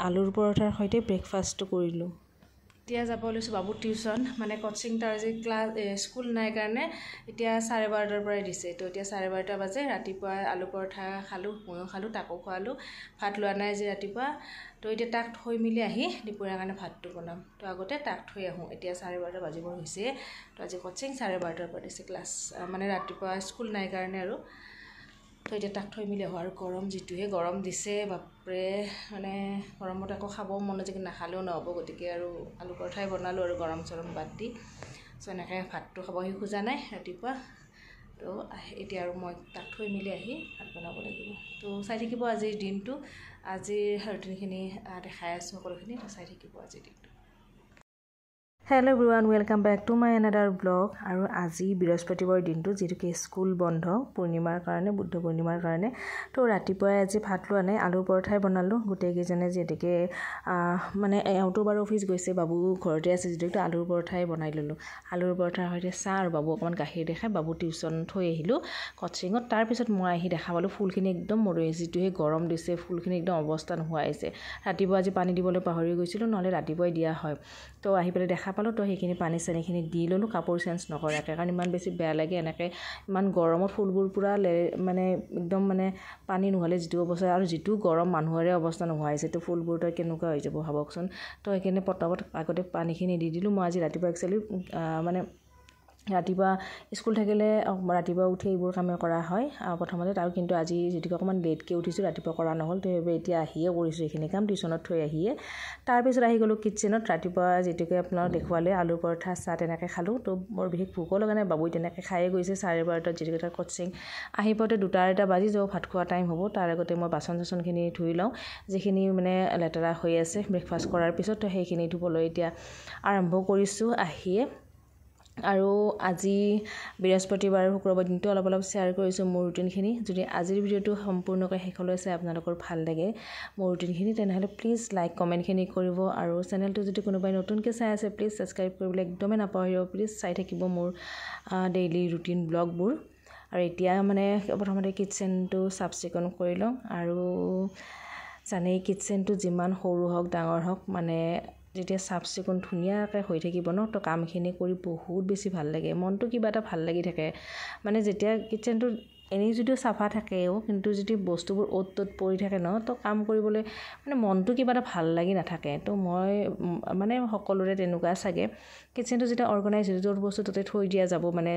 আলুৰ পৰঠাৰ সৈতে ব্ৰেকফাষ্টটো কৰিলোঁ। এতিয়া যাব লৈছোঁ বাবু টিউশ্যন, মানে কোচিং তাৰ আজি ক্লাছ স্কুল নাই কাৰণে এতিয়া 12:30 পৰাই দিছে। তো এতিয়া 12:30 বাজে। ৰাতিপুৱা আলু পৰঠা খালোঁ, ময়ো খালোঁ, তাকো খোৱালোঁ। ভাত লোৱা নাই আজি ৰাতিপুৱা। তো এতিয়া তাক থৈ মেলি আহি দুপৰীয়াৰ কাৰণে ভাতটো বনাম। তো আগতে তাক থৈ আহোঁ। এতিয়া 12:30 বাজিব হৈছে। তো আজি কোচিং 12:30 পৰা দিছে ক্লাছ, মানে ৰাতিপুৱা স্কুল নাই কাৰণে আৰু। তো এতিয়া তাক থৈ মেলি আহোঁ। আৰু গৰম যিটোহে গৰম দিছে বাপৰে, মানে গৰমত আকৌ খাবও মন নাযায়, কিন্তু নাখালেও নহ'ব। গতিকে আৰু আলু পৰঠাই বনালোঁ আৰু গৰম চৰম বাদ দি। চ' এনেকৈ ভাতটো খাব সি খোজা নাই ৰাতিপুৱা। তো এতিয়া আৰু মই তাক থৈ মেলি আহি ভাত বনাব লাগিব। তো চাই থাকিব আজিৰ দিনটো, আজিৰ ৰুটিনখিনি দেখাই আছোঁ সকলোখিনি। তো চাই থাকিব আজিৰ দিনটো। Hello' everyone, welcome back to my another blog. আৰু আজি বৃহস্পতিবাৰ দিনটো, যিটোকে স্কুল বন্ধ পূৰ্ণিমাৰ কাৰণে, বুদ্ধ পূৰ্ণিমাৰ কাৰণে। তো ৰাতিপুৱাই আজি ভাত লোৱা নাই, আলুৰ পৰঠাই বনালোঁ। গোটেইকেইজনে যিহেতুকে মানে এওঁতো বাৰু অফিচ গৈছে, বাবু ঘৰতে আছে, যিহেতুকে আলুৰ পৰঠাই বনাই ল'লোঁ। আলুৰ পৰঠাৰ সৈতে চাহ আৰু বাবু অকণমান গাখীৰ দেখাই বাবু টিউশ্যন থৈ আহিলোঁ কোচিঙত। তাৰপিছত মই আহি দেখা পালোঁ ফুলখিনি একদম মৰি আহিছে। যিটোহে গৰম দিছে, ফুলখিনি একদম অৱস্থা নোহোৱা আহিছে। ৰাতিপুৱা আজি পানী দিবলৈ পাহৰি গৈছিলোঁ, নহ'লে ৰাতিপুৱাই দিয়া হয়। তো আহি পেলাই দেখা পালোঁ, তো সেইখিনি পানী চানীখিনি দি ল'লোঁ কাপোৰ চেঞ্জ নকৰাকৈ, কাৰণ ইমান বেছি বেয়া লাগে এনেকৈ ইমান গৰমত ফুলবোৰ পূৰা মানে একদম মানে পানী নোহোৱালে যিটো অৱস্থা, আৰু যিটো গৰম মানুহৰে অৱস্থা নোহোৱা হৈছে। তো ফুলবোৰ তো কেনেকুৱা হৈ যাব ভাবকচোন। তো সেইখিনি পটাপট আগতে পানীখিনি দি দিলোঁ। মই আজি ৰাতিপুৱা একচুৱেলি মানে ৰাতিপুৱা স্কুল থাকিলে ৰাতিপুৱা উঠি এইবোৰ কামেই কৰা হয় প্ৰথমতে। আৰু কিন্তু আজি যিটোকে অকণমান লেটকৈ উঠিছোঁ, ৰাতিপুৱা কৰা নহ'ল। তো সেইবাবে এতিয়া আহিয়ে কৰিছোঁ এইখিনি কাম, টিউশ্যনত থৈ আহিয়ে। তাৰপিছত আহি গ'লোঁ কিটচেনত। ৰাতিপুৱা যিটোকে আপোনাক দেখুৱালে আলু পৰঠা চাহ তেনেকৈ খালোঁ। তো বৰ বিশেষ ভোকো লগা নাই, বাবুই তেনেকৈ খায়ে গৈছে 12:30, যিটোকে তাৰ কোচিং আহি পাওঁতে 2-2:30 বাজি যাব, ভাত খোৱা টাইম হ'ব। তাৰ আগতে মই বাচন চাচনখিনি ধুই লওঁ, যিখিনি মানে লেতেৰা হৈ আছে ব্ৰেকফাষ্ট কৰাৰ পিছত। তো সেইখিনি ধুবলৈ এতিয়া আৰম্ভ কৰিছোঁ আহিয়ে। আৰু আজি বৃহস্পতিবাৰ শুক্ৰবাৰ দিনটো অলপ শ্বেয়াৰ কৰিছোঁ মোৰ ৰুটিনখিনি। যদি আজিৰ ভিডিঅ'টো সম্পূৰ্ণকৈ শেষলৈ চাই আপোনালোকৰ ভাল লাগে মোৰ ৰুটিনখিনি, তেনেহ'লে প্লিজ লাইক কমেণ্টখিনি কৰিব। আৰু চেনেলটো যদি কোনোবাই নতুনকৈ চাই আছে, প্লিজ ছাবস্ক্ৰাইব কৰিবলৈ একদমেই নাপাহৰিব। প্লিজ চাই থাকিব মোৰ ডেইলি ৰুটিন ব্লগবোৰ। আৰু এতিয়া মানে প্ৰথমতে কিটচেনটো চাফ চিকুণ কৰি লওঁ। আৰু জানেই কিটচেনটো যিমান সৰু হওক ডাঙৰ হওক, মানে যেতিয়া চাফ চিকুণ ধুনীয়াকৈ হৈ থাকিব ন, তো কামখিনি কৰি বহুত বেছি ভাল লাগে, মনটো কিবা এটা ভাল লাগি থাকে। মানে যেতিয়া কিটচেনটো এনেই যদিও চাফা থাকেও, কিন্তু যদি বস্তুবোৰ অ'ত ত'ত পৰি থাকে ন, তো কাম কৰিবলৈ মানে মনটো কিবা এটা ভাল লাগি নাথাকে। তো মই মানে সকলোৰে তেনেকুৱা চাগে, কিটচেনটো যেতিয়া অৰ্গেনাইজ হৈ য'ত বস্তু ত'তে থৈ দিয়া যাব, মানে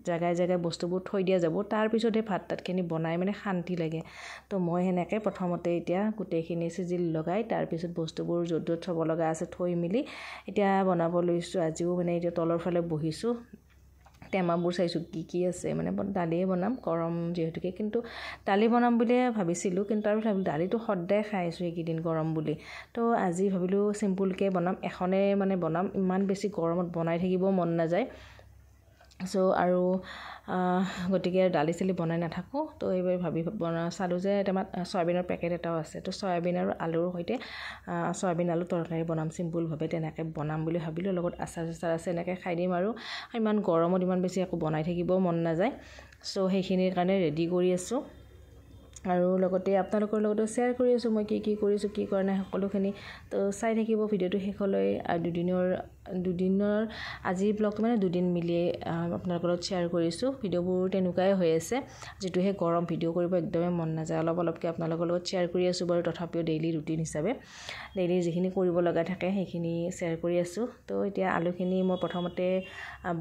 জেগাই জেগাই বস্তুবোৰ থৈ দিয়া যাব, তাৰপিছতহে ভাত তাতখিনি বনাই মানে শান্তি লাগে। তো মই সেনেকৈ প্ৰথমতে এতিয়া গোটেইখিনি চিজিল লগাই, তাৰপিছত বস্তুবোৰ য'ত য'ত থ'ব লগা আছে থৈ মেলি এতিয়া বনাব লৈছোঁ। আজিও মানে এতিয়া তলৰ ফালে বহিছোঁ, টেমাবোৰ চাইছোঁ কি আছে, মানে দালিয়ে বনাম গৰম যিহেতুকে। কিন্তু দালি বনাম বুলিয়ে ভাবিছিলোঁ, কিন্তু তাৰপিছত ভাবিলোঁ দালিটো সদায় খাই আছোঁ এইকেইদিন গৰম বুলি। তো আজি ভাবিলোঁ চিম্পুলকৈ বনাম, এখনে মানে বনাম, ইমান বেছি গৰমত বনাই থাকিব মন নাযায়। চ' আৰু গতিকে দালি চালি বনাই নাথাকোঁ। তো এইবাৰ চালোঁ যে টেমাত চয়াবিনৰ পেকেট এটাও আছে। তো চয়াবিন আৰু আলুৰ সৈতে চয়াবিন আলু তৰকাৰী বনাম চিম্পুলভাৱে, তেনেকৈ বনাম বুলি ভাবিলোঁ। লগত আচাৰ চাচাৰ আছে, এনেকৈ খাই দিম। আৰু ইমান গৰমত ইমান বেছি একো বনাই থাকিবও মন নাযায়। চ' সেইখিনিৰ কাৰণে ৰেডি কৰি আছোঁ। আৰু লগতে আপোনালোকৰ লগতো শ্বেয়াৰ কৰি আছোঁ মই কি কৰিছোঁ, কি কৰা নাই সকলোখিনি। তো চাই থাকিব ভিডিঅ'টো শেষলৈ। আৰু দুদিনৰ আজিৰ ব্লগটো মানে 2 দিন মিলিয়ে আপোনালোকৰ লগত শ্বেয়াৰ কৰিছোঁ। ভিডিঅ'বোৰ তেনেকুৱাই হৈ আছে, যিটোহে গৰম ভিডিঅ' কৰিব একদমেই মন নাযায়। অলপকৈ আপোনালোকৰ লগত শ্বেয়াৰ কৰি আছোঁ বাৰু, তথাপিও ডেইলি ৰুটিন হিচাপে ডেইলি যিখিনি কৰিব লগা থাকে সেইখিনি শ্বেয়াৰ কৰি আছোঁ। তো এতিয়া আলুখিনি মই প্ৰথমতে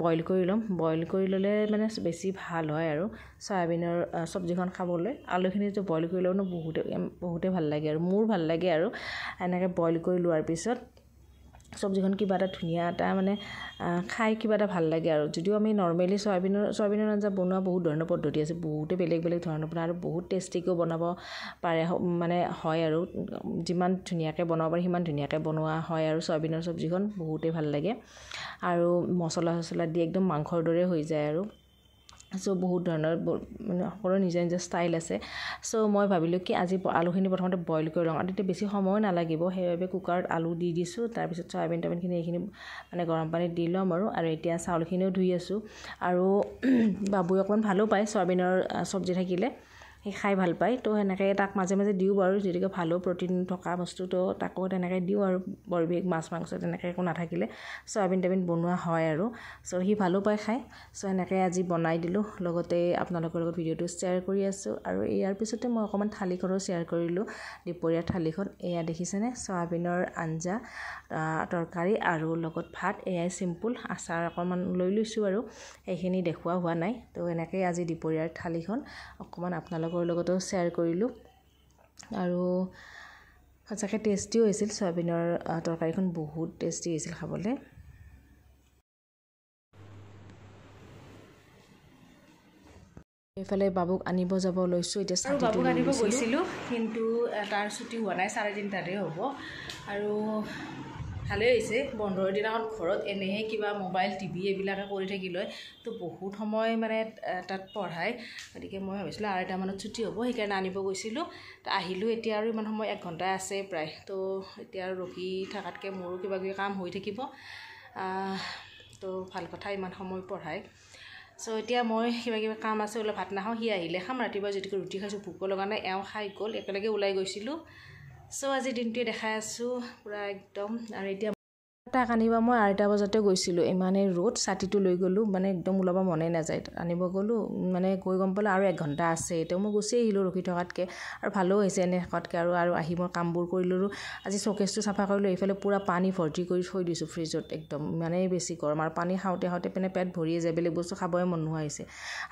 বইল কৰি ল'ম। বইল কৰি ল'লে মানে বেছি ভাল হয় আৰু চয়াবিনৰ চব্জিখন খাবলৈ। আলুখিনি যে বইল কৰি লওঁ ন, বহুতে ভাল লাগে, আৰু মোৰ ভাল লাগে। আৰু এনেকৈ বইল কৰি লোৱাৰ পিছত চব্জিখন কিবা এটা ধুনীয়া এটা মানে খাই কিবা এটা ভাল লাগে। আৰু যদিও আমি নৰ্মেলি চয়াবিনৰ আঞ্জা বনোৱা বহুত ধৰণৰ পদ্ধতি আছে, বহুতে বেলেগ ধৰণৰ বনায়, আৰু বহুত টেষ্টিকৈও বনাব পাৰে, মানে হয়। আৰু যিমান ধুনীয়াকৈ বনাব পাৰি সিমান ধুনীয়াকৈ বনোৱা হয়। আৰু চয়াবিনৰ চব্জিখন বহুতেই ভাল লাগে, আৰু মছলা চছলা দি একদম মাংসৰ দৰে হৈ যায়। আৰু চ' বহুত ধৰণৰ মানে সকলো নিজৰ নিজৰ ষ্টাইল আছে। চ' মই ভাবিলোঁ কি আজি আলুখিনি প্ৰথমতে বইল কৰি লওঁ, আৰু তেতিয়া বেছি সময়ো নালাগিব। সেইবাবে কুকাৰত আলু দি দিছোঁ, তাৰপিছত চয়াবিনখিনি এইখিনি মানে গৰম পানীত দি ল'ম। আৰু এতিয়া চাউলখিনিও ধুই আছোঁ। আৰু বাবুৱে অকণমান ভালো পায় চয়াবিনৰ চব্জি থাকিলে, সি খাই ভাল পায় তো সেনেকৈ তাক মাজে মাজে দিওঁ বাৰু যিহেতুকে ভালো প্ৰটিন থকা বস্তু তো তাকো তেনেকৈ দিওঁ আৰু বৰ বিশেষ মাছ মাংস তেনেকৈ একো নাথাকিলে চয়াবিন টাবিন বনোৱা হয় আৰু সি ভালো পায় খাই এনেকৈ আজি বনাই দিলোঁ লগতে আপোনালোকৰ লগত ভিডিঅ'টো শ্বেয়াৰ কৰি আছোঁ আৰু ইয়াৰ পিছতে মই অকণমান থালিখনো শ্বেয়াৰ কৰিলোঁ দুপৰীয়াৰ থালিখন এয়া দেখিছেনে চয়াবিনৰ আঞ্জা তৰকাৰী আৰু লগত ভাত এয়াই চিম্পুল আচাৰ অকণমান লৈ লৈছোঁ আৰু এইখিনি দেখুওৱা হোৱা নাই তো এনেকৈ আজি দুপৰীয়াৰ থালিখন অকণমান আপোনালোকৰ লগতো শ্বেয়াৰ কৰিলোঁ আৰু সঁচাকৈ টেষ্টিও হৈছিল চয়াবিনৰ তৰকাৰীখন বহুত টেষ্টি হৈছিল খাবলৈ এইফালে বাবুক আনিব যাব লৈছোঁ এতিয়া বাবুক আনিব গৈছিলোঁ কিন্তু তাৰ ছুটি হোৱা নাই 3:30 হ'ব আৰু ভালেই হৈছে বন্ধৰ দিনাখন ঘৰত এনেহে কিবা মোবাইল টিভি এইবিলাকে কৰি থাকিলে তো বহুত সময় মানে তাত পঢ়ায় গতিকে মই ভাবিছিলোঁ 2:30 মানত ছুটি হ'ব সেইকাৰণে আনিব গৈছিলোঁ তো আহিলোঁ এতিয়া আৰু ইমান সময় 1 ঘণ্টা আছে প্ৰায় তো এতিয়া আৰু ৰখি থকাতকৈ মোৰো কিবা কিবি কাম হৈ থাকিব তো ভাল কথা ইমান সময় পঢ়ায় এতিয়া মই কিবা কিবা কাম আছে ওলাই ভাত নাখাওঁ সি আহিলে খাম ৰাতিপুৱা যেতিকে ৰুটি খাইছোঁ ভোক লগা নাই এওঁ খাই গ'ল একেলগে ওলাই গৈছিলোঁ আজি দিনটোৱে দেখাই আছোঁ পুৰা একদম আৰু এতিয়া তাক আনিবা মই 2:30 বজাতে গৈছিলোঁ ইমানেই ৰ'দ ছাতিটো লৈ গ'লোঁ মানে একদম ওলাব মনে নাযায় আনিব গ'লোঁ মানে গৈ গম পালোঁ আৰু 1 ঘণ্টা আছে এতিয়া মই গুচি আহিলোঁ ৰখি থকাতকৈ আৰু ভালো হৈছে এনে থকাতকৈ আৰু আহি মই কামবোৰ কৰিলোঁ আজি চকেজটো চাফা কৰিলোঁ এইফালে পুৰা পানী ভৰ্তি কৰি থৈ দিছোঁ ফ্ৰিজত একদম ইমানেই বেছি গৰম আৰু পানী খাওঁতে পিনে পেট ভৰিয়ে যায় বেলেগ বস্তু খাবই মন নোহোৱা হৈছে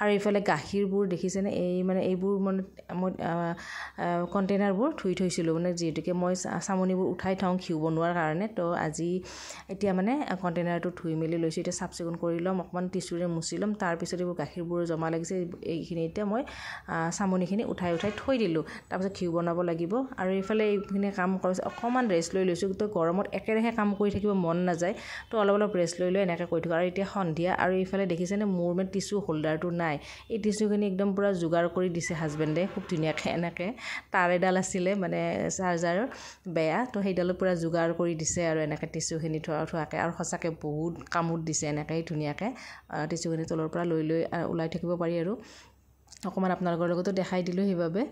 আৰু এইফালে গাখীৰবোৰ দেখিছেনে এইবোৰ মানে মই কণ্টেইনাৰবোৰ ধুই থৈছিলোঁ মানে যিহেতুকে মই চামনিবোৰ উঠাই থওঁ ঘিউ বনোৱাৰ কাৰণে তো আজি এতিয়া মানে কণ্টেইনাৰটো ধুই মেলি লৈছোঁ এতিয়া চাফ চিকুণ কৰি ল'ম অকণমান টিচুৰে মুচি ল'ম তাৰপিছত এইবোৰ গাখীৰবোৰ জমা লাগিছে এইখিনি এতিয়া মই চামনিখিনি উঠাই থৈ দিলোঁ তাৰপিছত ঘিউ বনাব লাগিব আৰু এইফালে এইখিনি কাম কৰিছে অকণমান ৰেষ্ট লৈ লৈছোঁ তো গৰমত একেৰাহে কাম কৰি থাকিব মন নাযায় তো অলপ ৰেষ্ট লৈ এনেকৈ কৰি থাকোঁ আৰু এতিয়া সন্ধিয়া আৰু এইফালে দেখিছেনে মোৰ মানে টিচু হোল্ডাৰটো নাই এই টিচুখিনি একদম পূৰা যোগাৰ কৰি দিছে হাজবেণ্ডে খুব ধুনীয়াকৈ এনেকৈ তাৰ এডাল আছিলে মানে চাৰ্জাৰৰ বেয়া তো সেইডালো পূৰা যোগাৰ কৰি দিছে আৰু এনেকৈ টিচুখিনি থোৱাকৈ আৰু সঁচাকৈ বহুত কামত দিছে এনেকৈ ধুনীয়াকৈ টিচুখিনি তলৰ পৰা লৈ ওলাই থাকিব পাৰি আৰু অকণমান আপোনালোকৰ লগতো দেখাই দিলোঁ সেইবাবে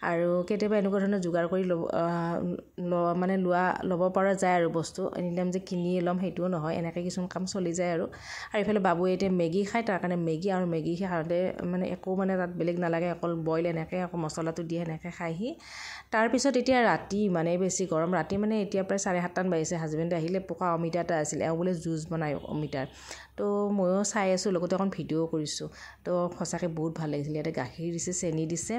আৰু কেতিয়াবা এনেকুৱা ধৰণৰ যোগাৰ কৰি ল'ব পৰা যায় আৰু বস্তু এনিটাইম যে কিনিয়ে ল'ম সেইটোও নহয় এনেকৈ কিছুমান কাম চলি যায় আৰু এইফালে বাবুৱে এতিয়া মেগী খায় তাৰ কাৰণে মেগী খাওঁতে মানে একো মানে তাত বেলেগ নালাগে অকল বইল এনেকৈ আকৌ মছলাটো দিয়ে সেনেকৈ খায়হি তাৰপিছত এতিয়া ৰাতি ইমানেই বেছি গৰম ৰাতি মানে এতিয়া প্ৰায় 7:30 বাজিছে হাজবেণ্ডে আহিলে পকা অমিতা এটা আছিল এওঁ বোলে জুচ বনায় অমিতাৰ তো ময়ো চাই আছোঁ লগতে অকণ ভিডিঅ' কৰিছোঁ তো সঁচাকৈ বহুত ভাল লাগিছিল ইয়াতে গাখীৰ দিছে চেনি দিছে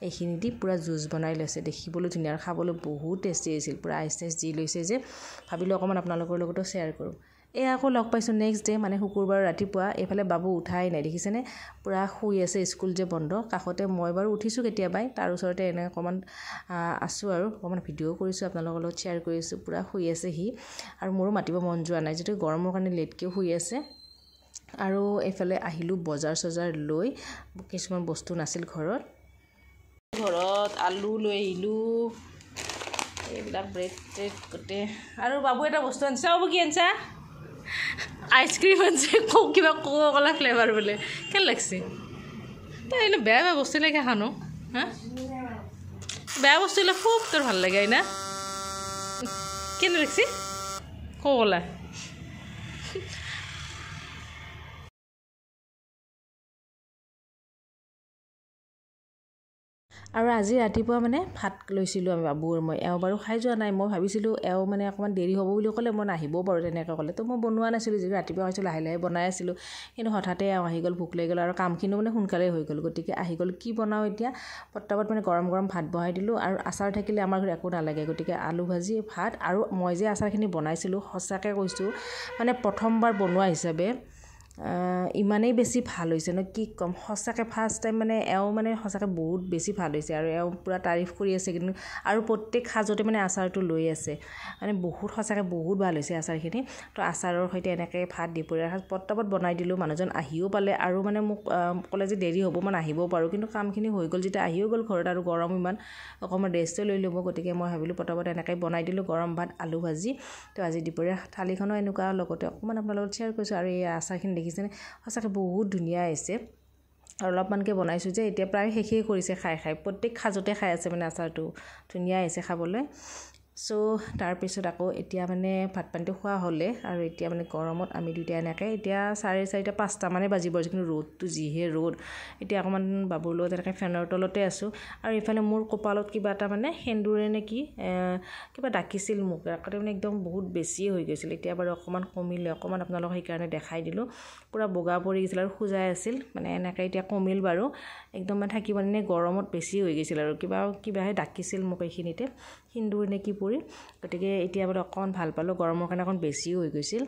এইখিনি দি পূৰা জুচ বনাই লৈছে দেখিবলৈ ধুনীয়া আৰু খাবলৈ বহুত টেষ্টি হৈছিল পূৰা আইচ দি লৈছে যে ভাবিলোঁ অকণমান আপোনালোকৰ লগতো শ্বেয়াৰ কৰোঁ আকৌ লগ পাইছোঁ নেক্সট ডে মানে শুকুৰবাৰ ৰাতিপুৱা এইফালে বাবু উঠাই নাই দেখিছেনে পূৰা শুই আছে স্কুল যে বন্ধ কাষতে মই বাৰু উঠিছোঁ কেতিয়াবাই তাৰ ওচৰতে এনে অকণমান আছোঁ আৰু অকণমান ভিডিঅ' কৰিছোঁ আপোনালোকৰ লগত শ্বেয়াৰ কৰিছোঁ পূৰা শুই আছে সি আৰু মোৰো মাতিব মন যোৱা নাই যিটো গৰমৰ কাৰণে লেটকৈও শুই আছে আৰু এইফালে আহিলোঁ বজাৰ লৈ কিছুমান বস্তু নাছিল ঘৰত আলু লৈ আহিলোঁ এইবিলাক ব্ৰেড গোটেই আৰু বাবু এটা বস্তু আনিছে বাবু কি আনিছা আইচক্ৰীম আনিছে কিবা কোকা-কোলা ফ্লেভাৰ বোলে কেনে লাগছে তই এনে বেয়া বস্তু লাগে খানো হা বেয়া বস্তু হ'লে খুব তোৰ ভাল লাগে না কেনে লাগছে কোকা-কোলা আৰু আজি ৰাতিপুৱা মানে ভাত লৈছিলোঁ আমি বাবু আৰু মই এওঁ বাৰু খাই যোৱা নাই মই ভাবিছিলোঁ এওঁ মানে অকণমান দেৰি হ'ব বুলি ক'লে মই নাহিবও পাৰোঁ তেনেকৈ ক'লে তো মই বনোৱা নাছিলোঁ যিহেতু ৰাতিপুৱা খাইছোঁ লাহে বনাই আছিলোঁ কিন্তু হঠাতে এওঁ আহি গ'ল ভোক লাগি গ'ল আৰু কামখিনিও মানে সোনকালেই হৈ গ'ল গতিকে আহি গ'ল কি বনাওঁ এতিয়া পটাপট মানে গৰম ভাত বহাই দিলোঁ আৰু আচাৰ থাকিলে আমাৰ ঘৰত একো নালাগে গতিকে আলু ভাজি ভাত আৰু মই যে আচাৰখিনি বনাইছিলোঁ সঁচাকৈ কৈছোঁ মানে প্ৰথমবাৰ বনোৱা হিচাপে ইমানেই বেছি ভাল হৈছে ন কি ক'ম সঁচাকৈ ফাৰ্ষ্ট টাইম মানে এওঁ মানে সঁচাকৈ বহুত বেছি ভাল হৈছে আৰু এওঁ পূৰা তাৰিফ কৰি আছে কিন্তু আৰু প্ৰত্যেক সাজতে মানে আচাৰটো লৈ আছে মানে বহুত সঁচাকৈ বহুত ভাল হৈছে আচাৰখিনি তো আচাৰৰ সৈতে এনেকৈ ভাত দুপৰীয়াৰ সাজ পটাপট বনাই দিলোঁ মানুহজন আহিও পালে আৰু মানে মোক ক'লে যে দেৰি হ'ব মই আহিবও পাৰোঁ কিন্তু কামখিনি হৈ গ'ল যেতিয়া আহিও গ'ল ঘৰত আৰু গৰম ইমান অকণমান ৰেষ্টে লৈ ল'ব গতিকে মই ভাবিলোঁ পটাপট এনেকৈ বনাই দিলোঁ গৰম ভাত আলু ভাজি তো আজি দুপৰীয়া থালিখনো এনেকুৱা লগতে অকণমান আপোনাৰ লগত শ্বেয়াৰ কৰিছোঁ আৰু এই আচাৰখিনি দেখিছেনে সঁচাকৈ বহুত ধুনীয়া হৈছে আৰু অলপমানকৈ বনাইছোঁ যে এতিয়া প্ৰায় শেষেই কৰিছে খাই প্ৰত্যেক সাজতে খাই আছে মানে আচাৰটো ধুনীয়া হৈছে খাবলৈ সো তাৰপিছত আকৌ এতিয়া মানে ভাত পানীটো খোৱা হ'লে আৰু এতিয়া মানে গৰমত আমি দুটা এনেকৈ এতিয়া 4:30 5টা মানে বাজিব কিন্তু ৰ'দটো যিহে ৰ'দ এতিয়া অকণমান বাবুৰ লগত এনেকৈ ফেনৰ তলতে আছোঁ আৰু ইফালে মোৰ কপালত কিবা এটা মানে সেন্দুৰে নে কি কিবা ডাকিছিল মোক আগতে মানে একদম বহুত বেছি হৈ গৈছিল এতিয়া বাৰু অকণমান কমিলে অকণমান আপোনালোকক সেইকাৰণে দেখাই দিলোঁ পুৰা বগা পৰি গৈছিল আৰু খুজাই আছিল মানে এনেকৈ এতিয়া কমিল বাৰু একদম মানে থাকিব মানে গৰমত বেছি হৈ গৈছিল আৰু কিবাহে ডাকিছিল মোক এইখিনিতে সেন্দুৰ নে কি পৰি গতিকে এতিয়া বাৰু অকণমান ভাল পালোঁ গৰমৰ কাৰণে অকণ বেছিও হৈ গৈছিল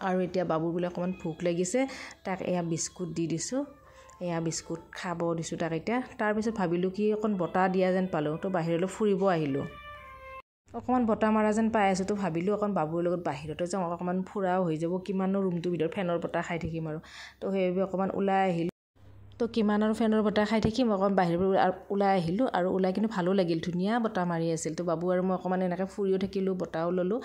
আৰু এতিয়া বাবুৰ বোলে অকণমান ভোক লাগিছে তাক এয়া বিস্কুট দি দিছোঁ এয়া বিস্কুট খাব দিছোঁ তাক এতিয়া তাৰপিছত ভাবিলোঁ কি অকণ বতাহ দিয়া যেন পালোঁ তো বাহিৰলৈ ফুৰিব আহিলোঁ অকণমান বতাহ মাৰা যেন পাই আছোঁ তো ভাবিলোঁ অকণ বাবুৰ লগত বাহিৰতে যাওঁ অকণমান ফুৰাও হৈ যাব কিমানো ৰুমটোৰ ভিতৰত ফেনৰ বতাহ খাই থাকিম আৰু তো সেইবাবে অকণমান ওলাই আহিলোঁ তো কিমান আৰু ফেনৰ বতাহ খাই থাকিম অকণ বাহিৰৰ ওলাই আহিলোঁ আৰু ওলাই কিন্তু ভালো লাগিল ধুনীয়া বতাহ মাৰি আছিল তো বাবু আৰু মই অকণমান এনেকৈ ফুৰিও থাকিলোঁ বতাহও ল'লোঁ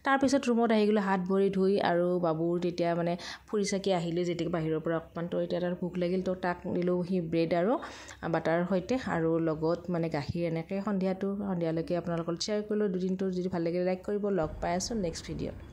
তাৰপিছত ৰুমত আহি গ'লোঁ হাত ভৰি ধুই আৰু বাবুৰ তেতিয়া মানে ফুৰি চাকি আহিলোঁ যেতিয়া বাহিৰৰ পৰা অকণমান তো এতিয়া তাৰ ভোক লাগিল তো তাক দিলোঁ সি ব্ৰেড আৰু বাটাৰৰ সৈতে আৰু লগত মানে গাখীৰ এনেকৈ সন্ধিয়ালৈকে আপোনালোকৰ শ্বেয়াৰ কৰিলোঁ দুদিনটো যদি ভাল লাগিলে লাইক কৰিব লগ পাই আছোঁ নেক্সট ভিডিঅ'ত